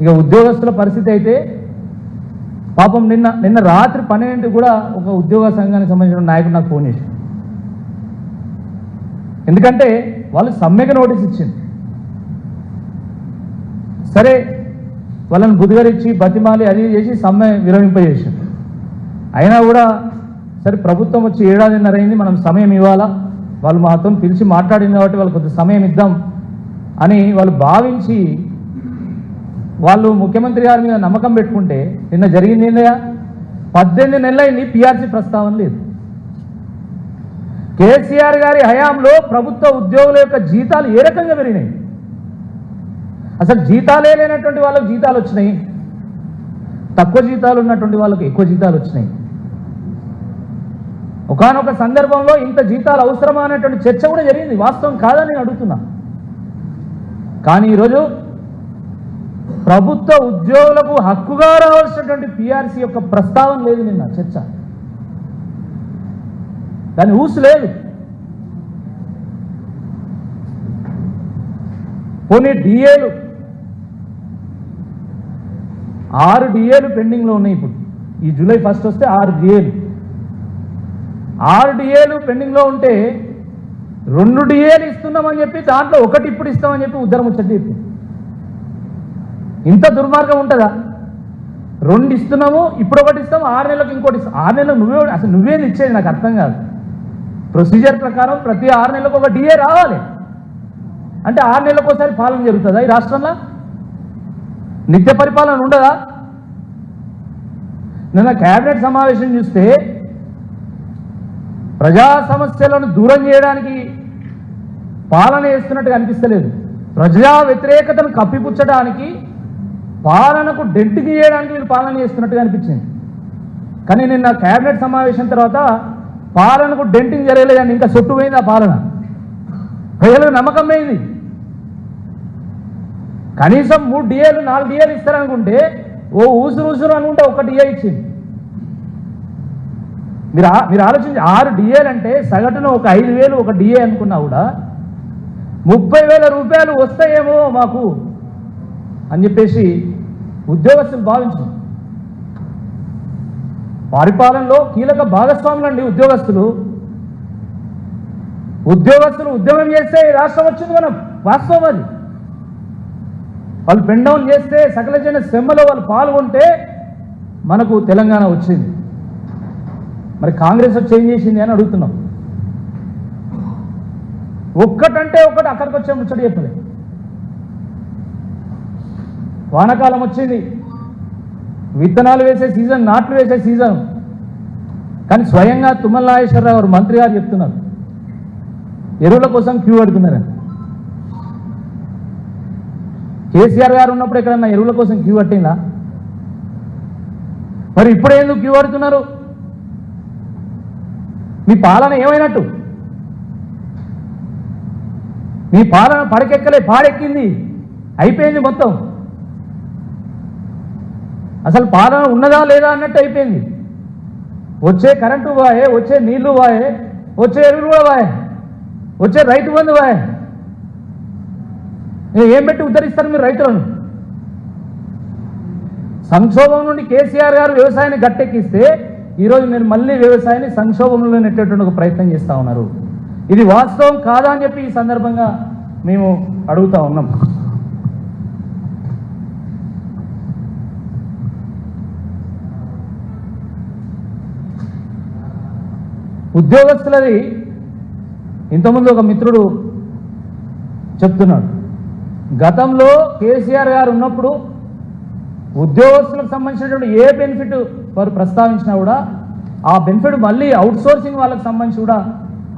ఇక ఉద్యోగస్తుల పరిస్థితి అయితే పాపం నిన్న రాత్రి 12 కూడా ఒక ఉద్యోగ సంఘానికి సంబంధించిన నాయకుడు నాకు ఫోన్ చేశాడు. ఎందుకంటే వాళ్ళు సమ్మెకు నోటీస్ ఇచ్చింది. సరే వాళ్ళని బుద్ధిగరిచ్చి బతిమాలి అది చేసి సమ్మె విరమింపజేశారు. అయినా కూడా సరే ప్రభుత్వం వచ్చి 7 ఏడాదిన్నర అయింది, మనం సమయం ఇవ్వాలా, వాళ్ళు మాతో పిలిచి మాట్లాడింది కాబట్టి వాళ్ళకి కొంత సమయం ఇద్దాం అని వాళ్ళు భావించి వాళ్ళు ముఖ్యమంత్రి గారి మీద నమ్మకం పెట్టుకుంటే నిన్న జరిగింది ఏందయ్యా, 18 నెలలైంది పిఆర్సీ ప్రస్తావన లేదు. కేసీఆర్ గారి హయాంలో ప్రభుత్వ ఉద్యోగుల యొక్క జీతాలు ఏ రకంగా పెరిగినాయి? అసలు జీతాలే లేనటువంటి వాళ్ళకి జీతాలు వచ్చినాయి, తక్కువ జీతాలు ఉన్నటువంటి వాళ్ళకి ఎక్కువ జీతాలు వచ్చినాయి. ఒకానొక సందర్భంలో ఇంత జీతాలు అవసరమా అనేటువంటి చర్చ కూడా జరిగింది, వాస్తవం కాదని నేను అడుగుతున్నా. కానీ ఈరోజు ప్రభుత్వ ఉద్యోగులకు హక్కుగా రావాల్సినటువంటి పిఆర్సీ యొక్క ప్రస్తావన లేదు. నిన్న చర్చ దాని ఊసు లేదు. పోనీ డిఏలు 6 డిఏలు పెండింగ్లో ఉన్నాయి. ఇప్పుడు ఈ జూలై 1 వస్తే 6 డిఏలు పెండింగ్లో ఉంటే 2 డిఏలు ఇస్తున్నామని చెప్పి దాంట్లో 1 ఇప్పుడు ఇస్తామని చెప్పి ఉద్దరం వచ్చి ఇంత దుర్మార్గం ఉంటుందా? 2 ఇస్తున్నాము, ఇప్పుడు 1 ఇస్తాము, 6 నెలలకు ఇంకోటి ఇస్తాం. 6 నెలలకు అసలు నువ్వేది ఇచ్చేది నాకు అర్థం కాదు. ప్రొసీజర్ ప్రకారం ప్రతి 6 నెలలకు ఒక డిఏ రావాలి. అంటే 6 నెలలకు ఒకసారి పాలన జరుగుతుందా ఈ రాష్ట్రంలో? నిత్య పరిపాలన ఉండదా? నిన్న కేబినెట్ సమావేశం చూస్తే ప్రజా సమస్యలను దూరం చేయడానికి పాలన చేస్తున్నట్టుగా అనిపిస్తలేదు, ప్రజా వ్యతిరేకతను కప్పిపుచ్చడానికి పాలనకు డెంట్ తీయడానికి వీళ్ళు పాలన చేస్తున్నట్టుగా అనిపించింది. కానీ నిన్న కేబినెట్ సమావేశం తర్వాత పాలనకు డెంటింగ్ జరగలేదండి, ఇంకా సొట్టు పోయింది ఆ పాలన. ప్రజలకు నమ్మకం పోయింది. కనీసం 3 డిఏలు 4 డిఏలు ఇస్తారనుకుంటే ఊసురు అనుకుంటే 1 డిఏ ఇచ్చింది. మీరు ఆలోచించి 6 డిఏలు అంటే సగటున ఒక 5,000 ఒక డిఏ అనుకున్నా కూడా 30,000 రూపాయలు వస్తాయేమో మాకు అని చెప్పేసి ఉద్యోగస్తులు భావించారు. పరిపాలనలో కీలక భాగస్వాములండి ఉద్యోగస్తులు. ఉద్యమం చేస్తే రాష్ట్రం వచ్చింది. మనం వాస్తవం అది. వాళ్ళు పెన్ డౌన్ చేస్తే సకల జన శ్రమలో వాళ్ళు పాల్గొంటే మనకు తెలంగాణ వచ్చింది. మరి కాంగ్రెస్ వచ్చి ఏం చేసింది అని అడుగుతున్నాం. ఒక్కటంటే ఒకటి అక్కడికి వచ్చే ముచ్చట చెప్పలేదు. వానాకాలం వచ్చింది, విత్తనాలు వేసే సీజన్, నాట్లు వేసే సీజన్. కానీ స్వయంగా తుమ్మల నాగేశ్వరరావు గారు మంత్రి గారు చెప్తున్నారు ఎరువుల కోసం క్యూ పడుతున్నారని. కేసీఆర్ గారు ఉన్నప్పుడు ఎక్కడన్నా ఎరువుల కోసం క్యూ పట్టిందా? మరి ఇప్పుడు ఎందుకు క్యూ పడుతున్నారు? మీ పాలన ఏమైనట్టు? మీ పాలన పడకెక్కలే, పాడెక్కింది, అయిపోయింది మొత్తం. అసలు పాలన ఉన్నదా లేదా అన్నట్టు అయిపోయింది. వచ్చే కరెంటు వాయే, వచ్చే నీళ్లు వాయే, వచ్చే ఎరువులు కూడా వాయే, వచ్చే రైతు బంధు వాయే. ఏం పెట్టి ఉద్ధరిస్తారు మీరు రైతులను? సంక్షోభం నుండి కేసీఆర్ గారు వ్యవసాయాన్ని గట్టెక్కిస్తే ఈరోజు మీరు మళ్ళీ వ్యవసాయాన్ని సంక్షోభంలో నెట్టేటువంటి ఒక ప్రయత్నం చేస్తూ ఉన్నారు. ఇది వాస్తవం కాదా అని చెప్పి ఈ సందర్భంగా మేము అడుగుతా ఉన్నాం. ఉద్యోగస్తులది ఇంతకుముందు ఒక మిత్రుడు చెప్తున్నాడు, గతంలో కేసీఆర్ గారు ఉన్నప్పుడు ఉద్యోగస్తులకు సంబంధించినటువంటి ఏ బెనిఫిట్ వారు ప్రస్తావించినా కూడా ఆ బెనిఫిట్ మళ్ళీ అవుట్సోర్సింగ్ వాళ్ళకి సంబంధించి కూడా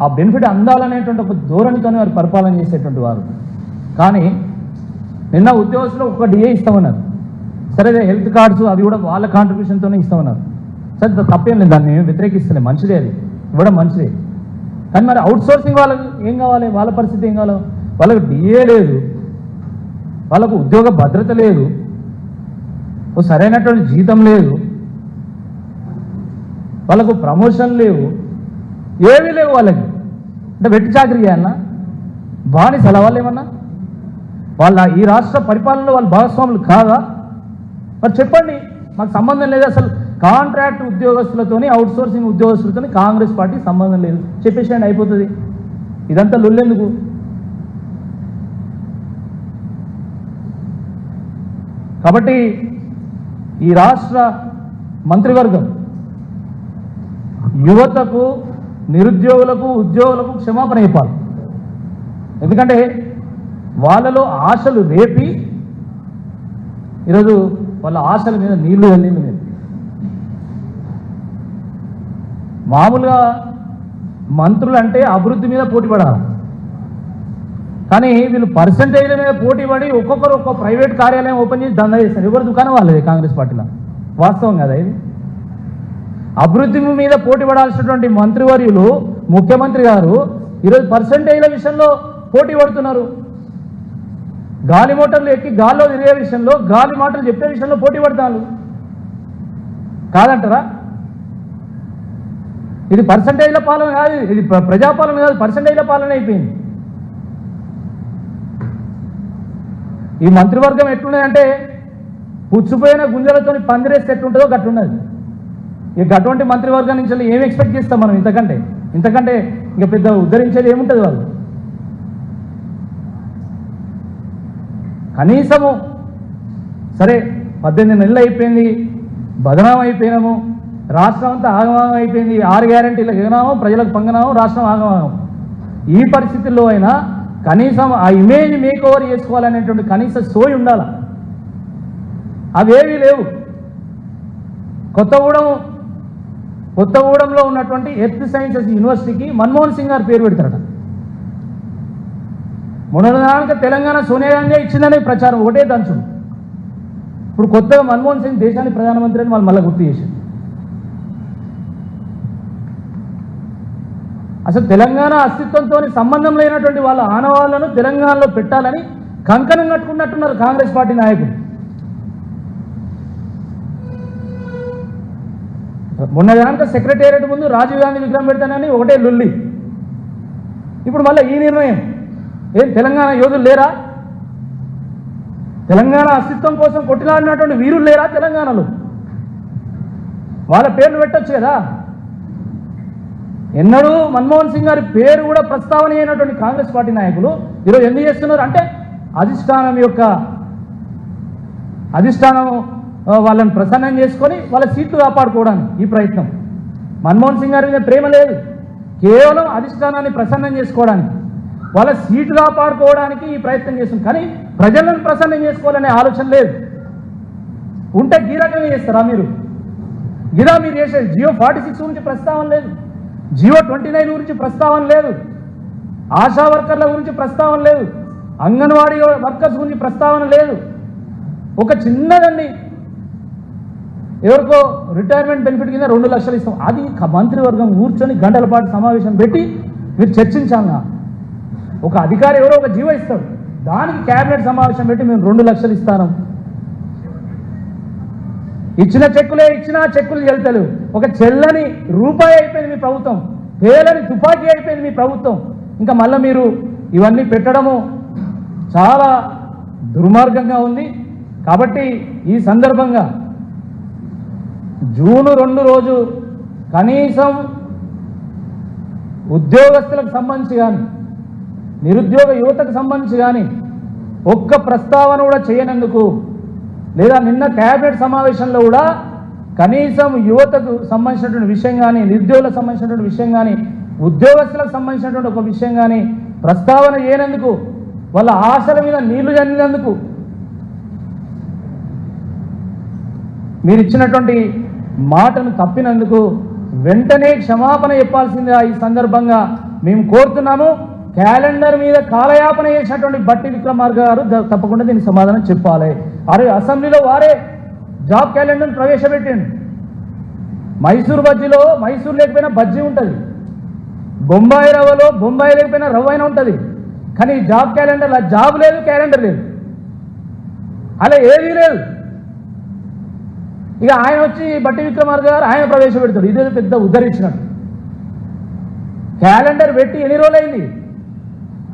ఆ బెనిఫిట్ అందాలనేటువంటి ఒక ధోరణితోనే వారు పరిపాలన చేసేటువంటి వారు. కానీ నిన్న ఉద్యోగస్తులు 1 డిఏ ఇస్తామన్నారు. సరే, హెల్త్ కార్డ్స్ అవి కూడా వాళ్ళ కాంట్రిబ్యూషన్తోనే ఇస్తామన్నారు. సరే, తప్పేం లేదు, దాన్ని వ్యతిరేకిస్తలే, మంచిదే, అది ఇవ్వడం మంచిదే. కానీ మరి అవుట్సోర్సింగ్ వాళ్ళకి ఏం కావాలి? వాళ్ళ పరిస్థితి ఏం కావాలి? వాళ్ళకు డిఏ లేదు, వాళ్ళకు ఉద్యోగ భద్రత లేదు, ఓ సరైనటువంటి జీతం లేదు, వాళ్ళకు ప్రమోషన్ లేవు, ఏమీ లేవు వాళ్ళకి. అంటే వెట్టి చాకరీ చేయాలన్నా? బానిసల వాళ్ళు ఏమన్నా? వాళ్ళ ఈ రాష్ట్ర పరిపాలనలో వాళ్ళు భాగస్వాములు కాదా? మరి చెప్పండి, మాకు సంబంధం లేదు, అసలు కాంట్రాక్ట్ ఉద్యోగస్తులతోని అవుట్సోర్సింగ్ ఉద్యోగస్తులతోని కాంగ్రెస్ పార్టీ సంబంధం లేదు చెప్పేసేయండి, అయిపోతుంది. ఇదంతా లొల్లెందుకు? కాబట్టి ఈ రాష్ట్ర మంత్రివర్గం యువతకు, నిరుద్యోగులకు, ఉద్యోగులకు క్షమాపణ చెప్పాలి. ఎందుకంటే వాళ్ళలో ఆశలు రేపి ఈరోజు వాళ్ళ ఆశల మీద నీళ్లు వెళ్ళింది. మీరు మామూలుగా మంత్రులు అంటే అభివృద్ధి మీద పోటీ పడాలి, కానీ వీళ్ళు పర్సంటేజ్ల మీద పోటీ పడి ఒక్కొక్కరు ఒక్కొక్క ప్రైవేట్ కార్యాలయం ఓపెన్ చేసి దందా చేస్తారు. ఎవరు దుకాణం వాళ్ళది కాంగ్రెస్ పార్టీలో. వాస్తవం కదా ఇది. అభివృద్ధి మీద పోటీ పడాల్సినటువంటి మంత్రివర్యులు, ముఖ్యమంత్రి గారు ఈరోజు పర్సంటేజ్ల విషయంలో పోటీ పడుతున్నారు. గాలి మోటార్లు ఎక్కి గాల్లో తిరిగే విషయంలో, గాలి మాటలు చెప్పే విషయంలో పోటీ పడతారు. కాదంటారా? ఇది పర్సంటేజ్ల పాలన కాదు, ఇది ప్రజాపాలన కాదు, పర్సంటేజ్ల పాలన అయిపోయింది. ఈ మంత్రివర్గం ఎట్లున్నదంటే పుచ్చిపోయిన గుంజలతో పందిరేస్తే ఎట్లుంటుందో గట్లున్నది. ఇక అటువంటి మంత్రివర్గం నుంచి ఏం ఎక్స్పెక్ట్ చేస్తాం మనం? ఇంతకంటే ఇక పెద్ద ఉద్ధరించేది ఏముంటుంది వాళ్ళు? కనీసము సరే 18 నెలలు అయిపోయింది, బదనాం అయిపోయినాము, రాష్ట్రం అంతా ఆగమాగం అయిపోయింది, 6 గ్యారెంటీలకు ఎగనాము, ప్రజలకు పంగనాము, రాష్ట్రం ఆగమాగం. ఈ పరిస్థితుల్లో అయినా కనీసం ఆ ఇమేజ్ మేక్ ఓవర్ చేసుకోవాలనేటువంటి కనీస సోయి ఉండాలి. అవేవీ లేవు. కొత్తగూడెంలో ఉన్నటువంటి ఎర్త్ సైన్సెస్ యూనివర్సిటీకి మన్మోహన్ సింగ్ గారు పేరు పెడతారట. మొన్నదాక తెలంగాణ సోనియా గాంధీ ఇచ్చిందనే ప్రచారం ఒకటే దంచు. ఇప్పుడు కొత్తగా మన్మోహన్ సింగ్ దేశానికి ప్రధానమంత్రి అని వాళ్ళు మళ్ళీ గుర్తు చేశారు. అసలు తెలంగాణ అస్తిత్వంతో సంబంధం లేనటువంటి వాళ్ళ ఆనవాళ్లను తెలంగాణలో పెట్టాలని కంకణం కట్టుకున్నట్టున్నారు కాంగ్రెస్ పార్టీ నాయకులు. మొన్న కనుక సెక్రటేరియట్ ముందు రాజీవ్ గాంధీ విగ్రహం పెడతానని ఒకటే లొల్లి. ఇప్పుడు మళ్ళీ ఈ నిర్ణయం. ఏం తెలంగాణ యోధులు లేరా? తెలంగాణ అస్తిత్వం కోసం కొట్టిలాడినటువంటి వీరులు లేరా తెలంగాణలో? వాళ్ళ పేర్లు పెట్టచ్చు కదా. ఎన్నడూ మన్మోహన్ సింగ్ గారి పేరు కూడా ప్రస్తావన అయినటువంటి కాంగ్రెస్ పార్టీ నాయకులు ఈరోజు ఎందుకు చేస్తున్నారు అంటే అధిష్టానం వాళ్ళని ప్రసన్నం చేసుకొని వాళ్ళ సీట్లు కాపాడుకోవడానికి ఈ ప్రయత్నం. మన్మోహన్ సింగ్ గారి మీద ప్రేమ లేదు, కేవలం అధిష్టానాన్ని ప్రసన్నం చేసుకోవడానికి, వాళ్ళ సీటు కాపాడుకోవడానికి ఈ ప్రయత్నం చేస్తుంది. కానీ ప్రజలను ప్రసన్నం చేసుకోవాలనే ఆలోచన లేదు. ఉంటే ఈ రకంగా చేస్తారా మీరు? మీరు చేసేది జియో 46 గురించి ప్రస్తావన లేదు, జియో 29 గురించి ప్రస్తావన లేదు, ఆశా వర్కర్ల గురించి ప్రస్తావన లేదు, అంగన్వాడీ వర్కర్స్ గురించి ప్రస్తావన లేదు. ఒక చిన్నదండి, ఎవరికో రిటైర్మెంట్ బెనిఫిట్ కింద 2 లక్షలు ఇస్తాం. అది మంత్రివర్గం కూర్చొని గంటల పాటు సమావేశం పెట్టి మీరు చర్చించాలా? ఒక అధికారి ఎవరో ఒక జీవో ఇస్తాడు, దానికి క్యాబినెట్ సమావేశం పెట్టి మేము 2 లక్షలు ఇస్తాను. ఇచ్చిన చెక్కులు చెల్తలేవు. ఒక చెల్లని రూపాయి అయిపోయింది మీ ప్రభుత్వం, పేలని తుపాకీ అయిపోయింది మీ ప్రభుత్వం. ఇంకా మళ్ళీ మీరు ఇవన్నీ పెట్టడము చాలా దుర్మార్గంగా ఉంది. కాబట్టి ఈ సందర్భంగా జూన్ 2 రోజు కనీసం ఉద్యోగస్తులకు సంబంధించి కానీ, నిరుద్యోగ యువతకు సంబంధించి కానీ ఒక్క ప్రస్తావన కూడా చేయనందుకు, లేదా నిన్న క్యాబినెట్ సమావేశంలో కూడా కనీసం యువతకు సంబంధించినటువంటి విషయం కానీ, నిరుద్యోగులకు సంబంధించినటువంటి విషయం కానీ, ఉద్యోగస్తులకు సంబంధించినటువంటి ఒక విషయం కానీ ప్రస్తావన చేయనందుకు, వాళ్ళ ఆశల మీద నీళ్లు జల్లినందుకు, మీరు ఇచ్చినటువంటి మాటను తప్పినందుకు వెంటనే క్షమాపణ చెప్పాల్సిందిగా ఈ సందర్భంగా మేము కోరుతున్నాము. క్యాలెండర్ మీద కాలయాపన చేసినటువంటి బట్టి విక్రమార్క గారు తప్పకుండా దీనికి సమాధానం చెప్పాలి. అసెంబ్లీలో వారే జాబ్ క్యాలెండర్ని ప్రవేశపెట్టిండు. మైసూర్ బజ్జీలో మైసూర్ లేకపోయినా బజ్జీ ఉంటుంది, బొంబాయి రవ్వలో బొంబాయి లేకపోయినా రవ్వ అయినా ఉంటుంది. కానీ జాబ్ క్యాలెండర్లో జాబ్ లేదు, క్యాలెండర్ లేదు, అలా ఏదీ లేదు. ఇక ఆయన వచ్చి బట్టి విక్రమార్క గారు ఆయన ప్రవేశపెడతాడు. ఇదే పెద్ద ఉద్ధరించినట్టు. క్యాలెండర్ పెట్టి ఎన్ని రోజులైంది?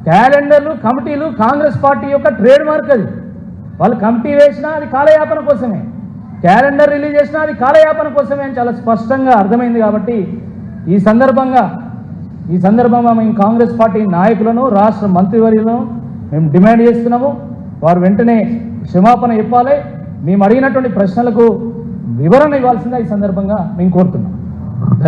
క్యాలెండర్లు, కమిటీలు కాంగ్రెస్ పార్టీ యొక్క ట్రేడ్ మార్క్. అది వాళ్ళు కమిటీ వేసినా అది కాలయాపన కోసమే. క్యాలెండర్ రిలీజ్ చేసినా అది కాలయాపన కోసమే అని చాలా స్పష్టంగా అర్థమైంది. కాబట్టి ఈ సందర్భంగా మేము కాంగ్రెస్ పార్టీ నాయకులను, రాష్ట్ర మంత్రివర్యులను మేము డిమాండ్ చేస్తున్నాము. వారు వెంటనే క్షమాపణ చెప్పాలి. మేము అడిగినటువంటి ప్రశ్నలకు వివరణ ఇవ్వాల్సిందిగా ఈ సందర్భంగా మేము కోరుతున్నాం.